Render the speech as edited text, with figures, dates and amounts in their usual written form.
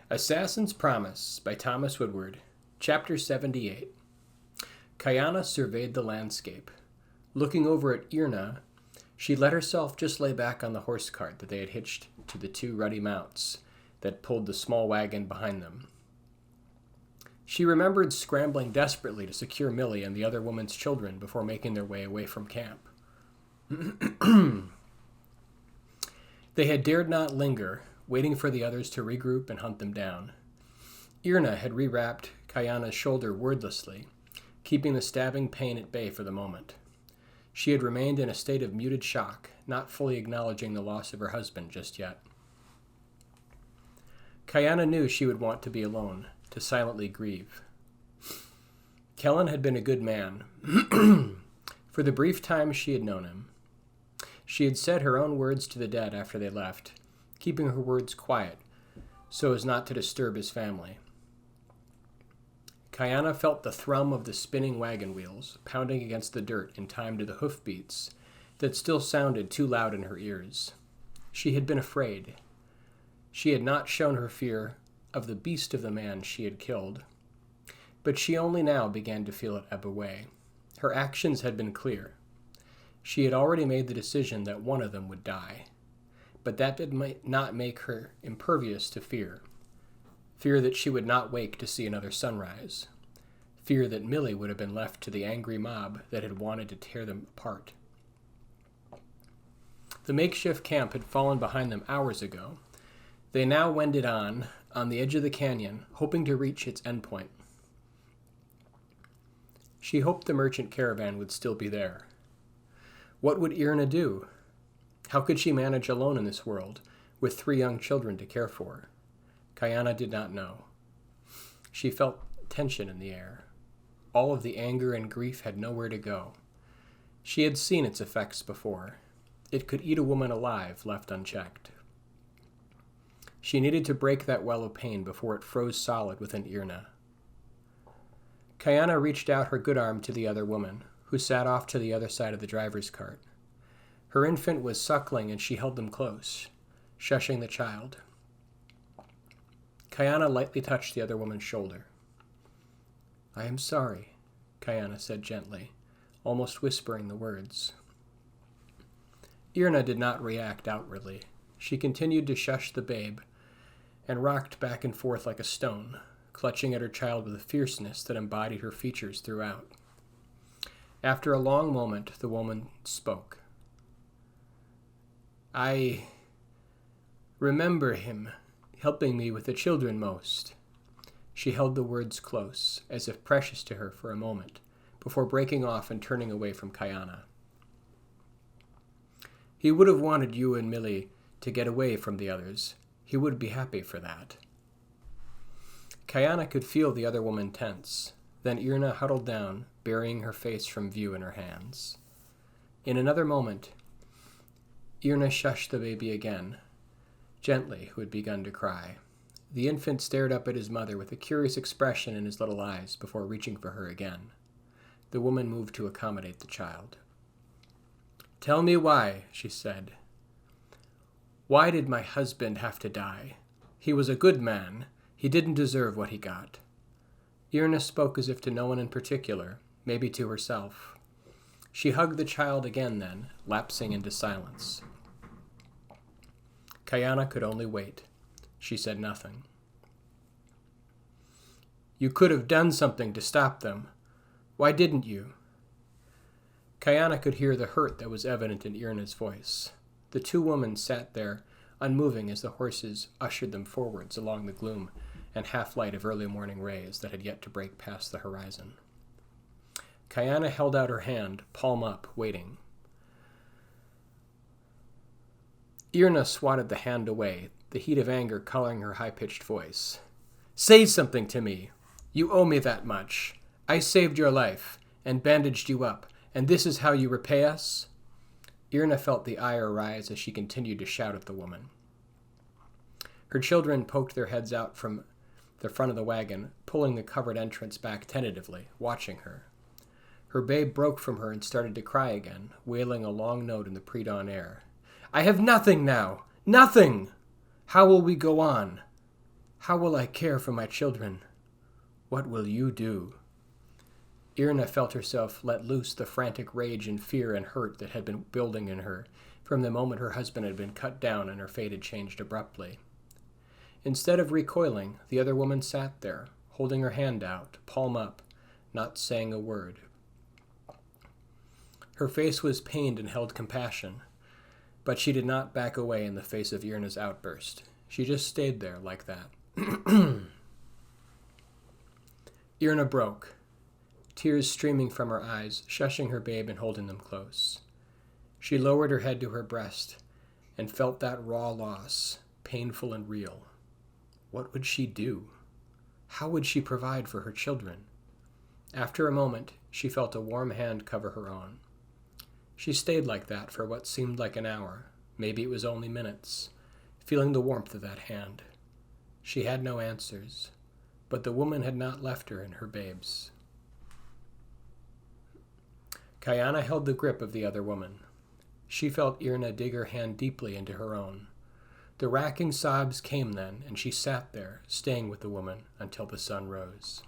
Assassin's Promise by Thomas Woodward. Chapter 78. Kayana surveyed the landscape. Looking over at Irna, she let herself just lay back on the horse cart that they had hitched to the two ruddy mounts that pulled the small wagon behind them. She remembered scrambling desperately to secure Millie and the other woman's children before making their way away from camp. They had dared not linger, waiting for the others to regroup and hunt them down. Irna had rewrapped Kayana's shoulder wordlessly, keeping the stabbing pain at bay for the moment. She had remained in a state of muted shock, not fully acknowledging the loss of her husband just yet. Kayana knew she would want to be alone, to silently grieve. Kellen had been a good man. For the brief time she had known him. She had said her own words to the dead after they left, keeping her words quiet, so as not to disturb his family. Kayana felt the thrum of the spinning wagon wheels pounding against the dirt in time to the hoofbeats that still sounded too loud in her ears. She had been afraid. She had not shown her fear of the beast of the man she had killed, but she only now began to feel it ebb away. Her actions had been clear. She had already made the decision that one of them would die, but that did not make her impervious to fear. Fear that she would not wake to see another sunrise. Fear that Millie would have been left to the angry mob that had wanted to tear them apart. The makeshift camp had fallen behind them hours ago. They now wended on the edge of the canyon, hoping to reach its endpoint. She hoped the merchant caravan would still be there. What would Irna do? How could she manage alone in this world, with 3 young children to care for? Kayana did not know. She felt tension in the air. All of the anger and grief had nowhere to go. She had seen its effects before. It could eat a woman alive, left unchecked. She needed to break that well of pain before it froze solid within Irna. Kayana reached out her good arm to the other woman, who sat off to the other side of the driver's cart. Her infant was suckling and she held them close, shushing the child. Kayana lightly touched the other woman's shoulder. "I am sorry," Kayana said gently, almost whispering the words. Irna did not react outwardly. She continued to shush the babe and rocked back and forth like a stone, clutching at her child with a fierceness that embodied her features throughout. After a long moment, the woman spoke. "I remember him helping me with the children most." She held the words close, as if precious to her for a moment, before breaking off and turning away from Kayana. "He would have wanted you and Millie to get away from the others. He would be happy for that." Kayana could feel the other woman tense. Then Irna huddled down, burying her face from view in her hands. In another moment, Irna shushed the baby again, gently, who had begun to cry. The infant stared up at his mother with a curious expression in his little eyes before reaching for her again. The woman moved to accommodate the child. "Tell me why," she said. "Why did my husband have to die? He was a good man. He didn't deserve what he got." Irna spoke as if to no one in particular, maybe to herself. She hugged the child again then, lapsing into silence. Kayana could only wait. She said nothing. "You could have done something to stop them. Why didn't you?" Kayana could hear the hurt that was evident in Irna's voice. The 2 women sat there, unmoving as the horses ushered them forwards along the gloom and half-light of early morning rays that had yet to break past the horizon. Kayana held out her hand, palm up, waiting. Irna swatted the hand away, the heat of anger coloring her high-pitched voice. "Say something to me. You owe me that much. I saved your life and bandaged you up, and this is how you repay us?" Irna felt the ire rise as she continued to shout at the woman. Her children poked their heads out from the front of the wagon, pulling the covered entrance back tentatively, watching her. Her babe broke from her and started to cry again, wailing a long note in the pre-dawn air. "I have nothing now! Nothing! How will we go on? How will I care for my children? What will you do? Irna felt herself let loose the frantic rage and fear and hurt that had been building in her from the moment her husband had been cut down and her fate had changed abruptly. Instead of recoiling, the other woman sat there, holding her hand out, palm up, not saying a word. Her face was pained and held compassion, but she did not back away in the face of Irna's outburst. She just stayed there like that. Irna broke, tears streaming from her eyes, shushing her babe and holding them close. She lowered her head to her breast and felt that raw loss, painful and real. What would she do? How would she provide for her children? After a moment, she felt a warm hand cover her own. She stayed like that for what seemed like an hour, maybe it was only minutes, feeling the warmth of that hand. She had no answers, but the woman had not left her and her babes. Kayana held the grip of the other woman. She felt Irna dig her hand deeply into her own. The racking sobs came then, and she sat there, staying with the woman until the sun rose.